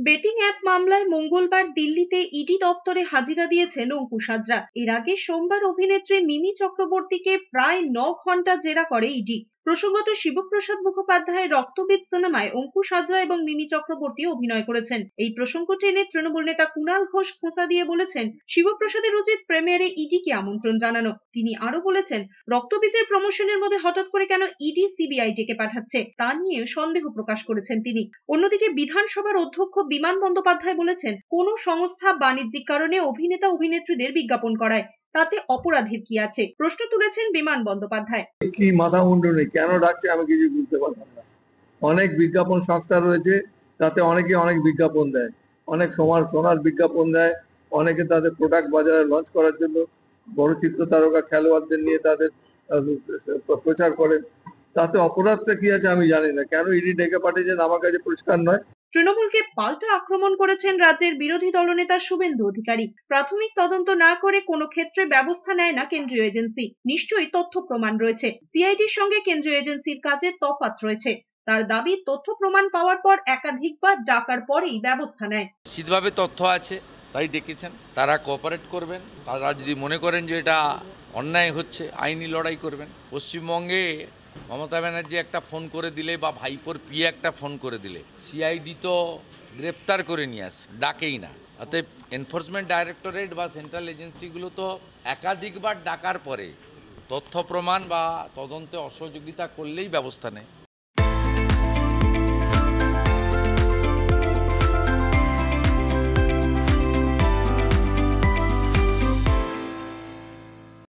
Betting app মামলায় মঙ্গলবার দিল্লিতে ইডি দফতরে হাজিরা দিয়েছেন অঙ্কুশ হাজরা। এর আগে সোমবার অভিনেত্রী মিমি চক্রবর্তীকে প্রায় 9 ঘন্টা জেরা করে ইডি। প্রসঙ্গত, শিবপ্রসাদ মুখোপাধ্যায়ের রক্তবীজ সিনেমায় অঙ্কুশ হাজরা এবং মিমি চক্রবর্তী অভিনয় করেছেন। এই প্রসঙ্গ টেনে তৃণমূল নেতা কুণাল ঘোষ খোঁচা দিয়ে বলেছেন, শিবপ্রসাদের উচিত প্রিমিয়ারে ইডিকে আমন্ত্রণ জানানো। তিনি আরো বলেছেন, রক্তবীজের প্রমোশনের মধ্যে হঠাৎ করে কেন ইডি সিবিআই ডেকে পাঠাচ্ছে তা নিয়ে সন্দেহ প্রকাশ করেছেন তিনি। অন্যদিকে বিধানসভার অধ্যক্ষ বিমান বন্দ্যোপাধ্যায় বলেছেন, কোন সংস্থা বাণিজ্যিক কারণে অভিনেতা অভিনেত্রীদের বিজ্ঞাপন করায়, তাতে অপরাধের কি আছে? প্রশ্ন তুলেছেন বিমান বন্দ্যোপাধ্যায়। কি মাথা মুন্ডু নেই, কেন ডাকছে আমি কিছু বুঝতে পারলাম না। অনেক বিজ্ঞাপন সংস্থা রয়েছে, তাতে অনেকে অনেক বিজ্ঞাপন দেয়, অনেক সোনার বিজ্ঞাপন দেয়, অনেকে তাদের প্রোডাক্ট বাজারে লঞ্চ করার জন্য বড় চিত্র তারকা খেলোয়াড়দের নিয়ে তাদের প্রচার করেন। তাতে অপরাধটা কি আছে আমি জানি না, কেন ইডি ডেকে পাঠিয়েছেন আমার কাছে পরিষ্কার নয়। তৃণমূলকে পাল্টা আক্রমণ করেছেন রাজ্যের বিরোধী দলনেতা শুভেন্দু অধিকারী। প্রাথমিক তদন্ত না করে কোনো ক্ষেত্রে ব্যবস্থা নেয় না কেন্দ্রীয় এজেন্সি। নিশ্চয়ই তথ্য প্রমাণ রয়েছে। সিআইডির সঙ্গে কেন্দ্রীয় এজেন্সির কাজে তফাৎ রয়েছে। তার দাবি, তথ্য প্রমাণ পাওয়ার পর একাধিকবার ডাকার পরেই ব্যবস্থা নেয়। নিশ্চিতভাবে তথ্য আছে, তাই ডেকেছেন। তারা কোঅপারেট করবেন। তারা যদি মনে করেন যে এটা অন্যায় হচ্ছে, আইনি লড়াই করবেন। পশ্চিমবঙ্গে মমতা ব্যানার্জি একটা ফোন করে দিলে বা ভাইপোর পিএ একটা ফোন করে দিলে সিআইডি তো গ্রেপ্তার করে নিয়ে আসে, ডাকেই না। অতএব এনফোর্সমেন্ট ডাইরেক্টরেট বা সেন্ট্রাল এজেন্সিগুলো তো একাধিকবার ডাকার পরে তথ্য প্রমাণ বা তদন্তে অসহযোগিতা করলেই ব্যবস্থা নেয়।